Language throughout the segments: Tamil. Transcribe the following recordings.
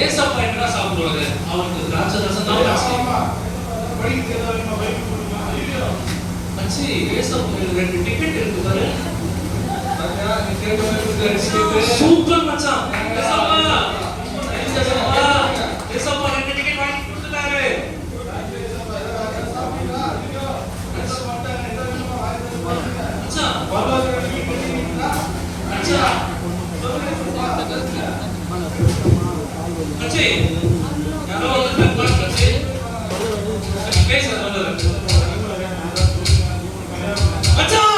ஏசப்பா என்ன சாப்பிடுவாரு? அவருக்கு திராட்சை ரசம் தான் மச்சி. ஏசப்பா 2 டிக்கெட் இருக்கு பாரு. சூப்பர் மச்சான். ஏசப்பா 2 டிக்கெட் வாங்கி கொடுத்துட்டாரு. மச்சி யாரோ வந்து மச்சி பேச வந்தாரு. மச்சான்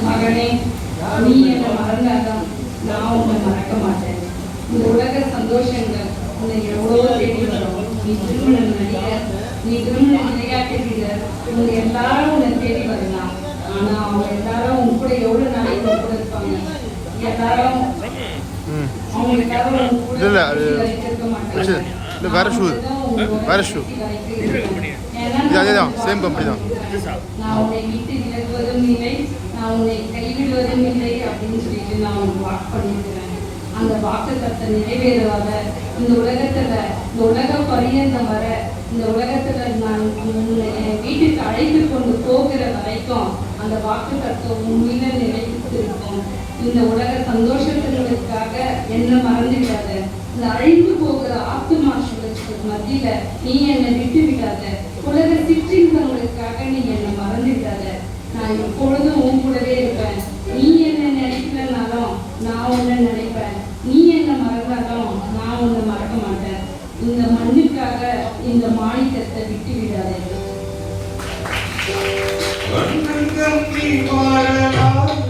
மகனே, நீ என்னை மறந்தாதான் நான் உன்னை மறக்க மாட்டேன். இந்த உலக சந்தோஷங்கள் உன்னை எவ்வளோ தேடி வரும். நீ திருமண நடிகர், நீ திருமண விளையாட்டு வீரர், உங்களை எல்லாரும் உன்னை தேடி வரலாம். ஆனா அவங்க எல்லாரும் உன் கூட எவ்வளவு நாளைக்கு கூட இருப்பாங்க. எல்லாரும் அவங்க எல்லாரும் உன் கூட இருக்க மாட்டாங்க. வேற ஷூ சேம் கம்பெனி தான். நான் உன்னை விட்டு விலகுவதும் இல்லை, நான் உன்னை கைவிடுவதும் இல்லை அப்படின்னு சொல்லிட்டு நான் உனக்கு வாக்கு பண்ணியிருக்கிறேன். அந்த வாக்கு தத்தை நிறைவேறாத இந்த உலகத்துல, இந்த உலகம் பரியந்தம் வர, இந்த உலகத்துல நான் என் வீட்டுக்கு அழைத்து கொண்டு போகிற வரைக்கும் அந்த வாக்கு தத்துவம் உண்மையில நிலைத்து இருக்கும். இந்த உலக சந்தோஷத்திற்காக என்ன மறந்து விடாத. இந்த அழிந்து போகிற மத்தியில நீ என்னை விட்டு விடாத. உலக சிற்றின்பங்களுக்காக நீ என்னை மறந்து விடாத. நான் எப்பொழுதும் உன் கூடவே இருப்பேன். நீ என்ன நினைக்கலனாலும் நான் உன்னை நினைப்பேன். நீ என்ன மறந்தாலும் நான் உன்னை மறக்க மாட்டேன். இந்த மண்ணுக்காக இந்த மாணிக்கத்தை விட்டு விடாதே. வண்ணங்கள் நீ வாழலாம்